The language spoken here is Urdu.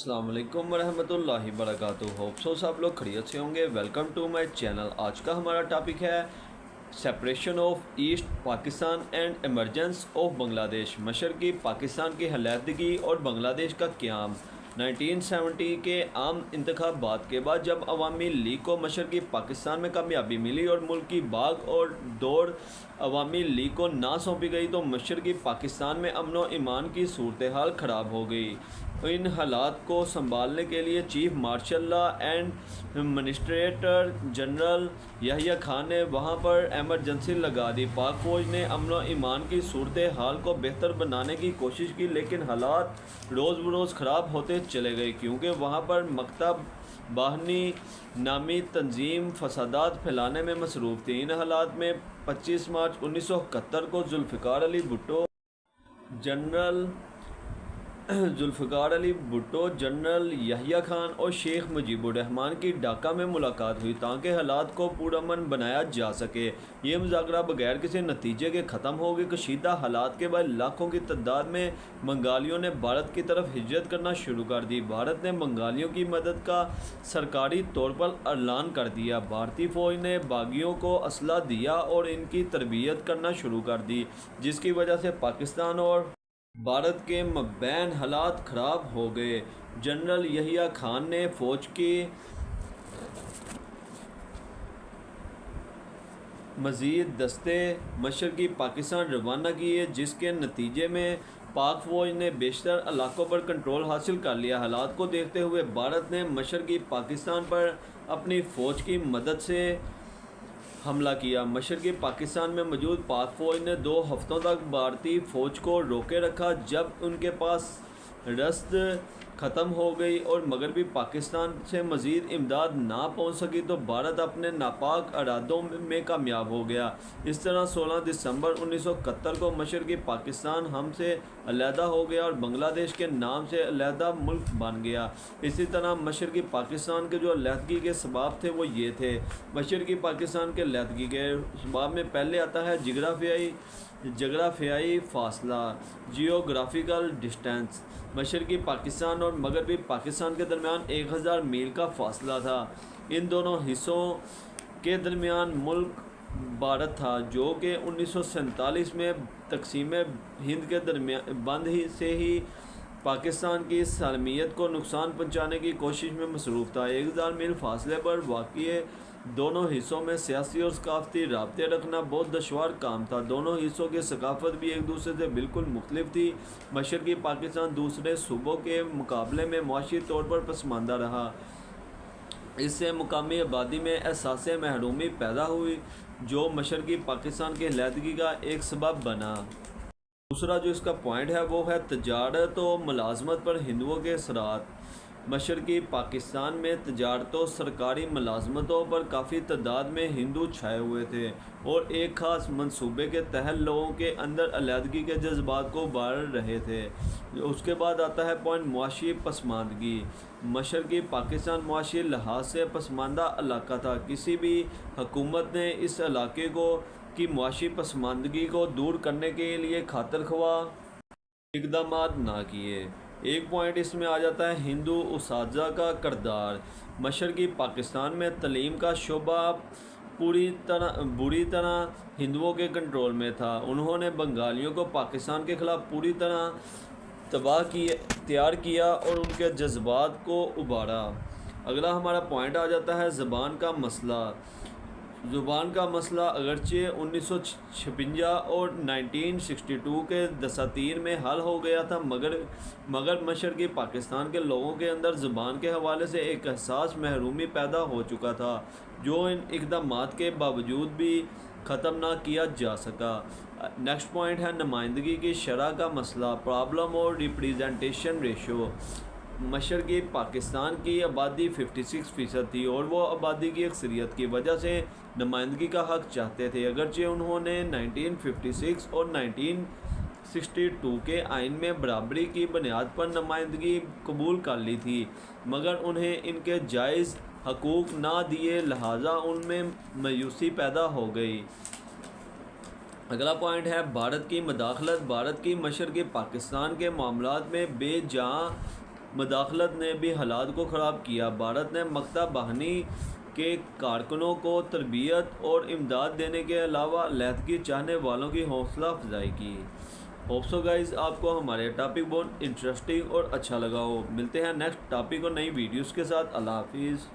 السلام علیکم ورحمۃ اللہ وبرکاتہ. ہوپ سو آپ لوگ خیریت سے ہوں گے. Welcome to my channel. آج کا ہمارا ٹاپک ہے separation of East Pakistan and emergence of Bangladesh. مشرقی پاکستان کی علیحدگی اور بنگلہ دیش کا قیام. 1970 کے عام انتخابات کے بعد جب عوامی لیگ کو مشرقی پاکستان میں کامیابی ملی اور ملک کی باغ اور دوڑ عوامی لیگ کو نہ سونپی گئی تو مشرقی پاکستان میں امن و امان کی صورتحال خراب ہو گئی. ان حالات کو سنبھالنے کے لیے chief martial law and administrator general Yahya Khan نے وہاں پر ایمرجنسی لگا دی. پاک فوج نے امن و امان کی صورتحال کو بہتر بنانے کی کوشش کی لیکن حالات روز بروز خراب ہوتے چلے گئے کیونکہ وہاں پر مکتب باہنی نامی تنظیم فسادات پھیلانے میں مصروف تھی. ان حالات میں 25 مارچ 1971 کو ذوالفقار علی بھٹو جنرل یحییٰ خان اور شیخ مجیب الرحمان کی ڈھاکہ میں ملاقات ہوئی تاکہ حالات کو پرامن بنایا جا سکے. یہ مذاکرہ بغیر کسی نتیجے کے ختم ہو گئے. کشیدہ حالات کے بعد لاکھوں کی تعداد میں بنگالیوں نے بھارت کی طرف ہجرت کرنا شروع کر دی. بھارت نے بنگالیوں کی مدد کا سرکاری طور پر اعلان کر دیا. بھارتی فوج نے باغیوں کو اسلحہ دیا اور ان کی تربیت کرنا شروع کر دی جس کی وجہ سے پاکستان اور بھارت کے مابین حالات خراب ہو گئے. جنرل یحییٰ خان نے فوج کی مزید دستے مشرقی پاکستان روانہ کیے جس کے نتیجے میں پاک فوج نے بیشتر علاقوں پر کنٹرول حاصل کر لیا. حالات کو دیکھتے ہوئے بھارت نے مشرقی پاکستان پر اپنی فوج کی مدد سے حملہ کیا. مشرقی پاکستان میں موجود پاک فوج نے 2 ہفتوں تک بھارتی فوج کو روکے رکھا. جب ان کے پاس رسد ختم ہو گئی اور مغربی پاکستان سے مزید امداد نہ پہنچ سکی تو بھارت اپنے ناپاک ارادوں میں کامیاب ہو گیا. اس طرح 16 دسمبر 1971 کو مشرقی پاکستان ہم سے علیحدہ ہو گیا اور بنگلہ دیش کے نام سے علیحدہ ملک بن گیا. اسی طرح مشرقی پاکستان کے جو علیحدگی کے اسباب تھے وہ یہ تھے. مشرقی پاکستان کے علیحدگی کے اسباب میں پہلے آتا ہے جغرافیائی فاصلہ جیوگرافیکل ڈسٹینس. مشرقی پاکستان اور مغربی پاکستان کے درمیان 1000 میل کا فاصلہ تھا. ان دونوں حصوں کے درمیان ملک بھارت تھا جو کہ 1947 میں تقسیم ہند کے بند سے ہی پاکستان کی سالمیت کو نقصان پہنچانے کی کوشش میں مصروف تھا. 1000 میل فاصلے پر واقع دونوں حصوں میں سیاسی اور ثقافتی رابطے رکھنا بہت دشوار کام تھا. دونوں حصوں کی ثقافت بھی ایک دوسرے سے بالکل مختلف تھی. مشرقی پاکستان دوسرے صوبوں کے مقابلے میں معاشی طور پر پسماندہ رہا. اس سے مقامی آبادی میں احساس محرومی پیدا ہوئی جو مشرقی پاکستان کی علیحدگی کا ایک سبب بنا. دوسرا جو اس کا پوائنٹ ہے وہ ہے تجارت و ملازمت پر ہندوؤں کے اثرات. مشرقی پاکستان میں تجارت و سرکاری ملازمتوں پر کافی تعداد میں ہندو چھائے ہوئے تھے اور ایک خاص منصوبے کے تحت لوگوں کے اندر علیحدگی کے جذبات کو ابھار رہے تھے. اس کے بعد آتا ہے پوائنٹ معاشی پسماندگی. مشرقی پاکستان معاشی لحاظ سے پسماندہ علاقہ تھا. کسی بھی حکومت نے اس علاقے کی معاشی پسماندگی کو دور کرنے کے لیے خاطر خواہ اقدامات نہ کیے. ایک پوائنٹ اس میں آ جاتا ہے ہندو اساتذہ کا کردار. مشرقی پاکستان میں تعلیم کا شعبہ بری طرح ہندوؤں کے کنٹرول میں تھا. انہوں نے بنگالیوں کو پاکستان کے خلاف پوری طرح تیار کیا اور ان کے جذبات کو ابھارا. اگلا ہمارا پوائنٹ آ جاتا ہے زبان کا مسئلہ. زبان کا مسئلہ اگرچہ 1956 اور 1962 کے دساتیر میں حل ہو گیا تھا مگر مشرقی پاکستان کے لوگوں کے اندر زبان کے حوالے سے ایک احساس محرومی پیدا ہو چکا تھا جو ان اقدامات کے باوجود بھی ختم نہ کیا جا سکا. نیکسٹ پوائنٹ ہے نمائندگی کی شرح کا مسئلہ. پرابلم اور ریپریزنٹیشن ریشو. مشرقی پاکستان کی آبادی 56% تھی اور وہ آبادی کی اکثریت کی وجہ سے نمائندگی کا حق چاہتے تھے. اگرچہ انہوں نے 1956 اور 1962 کے آئین میں برابری کی بنیاد پر نمائندگی قبول کر لی تھی مگر انہیں ان کے جائز حقوق نہ دیے لہٰذا ان میں مایوسی پیدا ہو گئی. اگلا پوائنٹ ہے بھارت کی مداخلت. بھارت کی مشرقی پاکستان کے معاملات میں بے جان مداخلت نے بھی حالات کو خراب کیا۔ بھارت نے مقتا بہانی کے کارکنوں کو تربیت اور امداد دینے کے علاوہ علیحدگی چاہنے والوں کی حوصلہ افزائی کی۔ ہوپ سو گائز آپ کو ہمارے ٹاپک بہت انٹرسٹنگ اور اچھا لگا ہو۔ ملتے ہیں نیکسٹ ٹاپک اور نئی ویڈیوز کے ساتھ۔ اللہ حافظ۔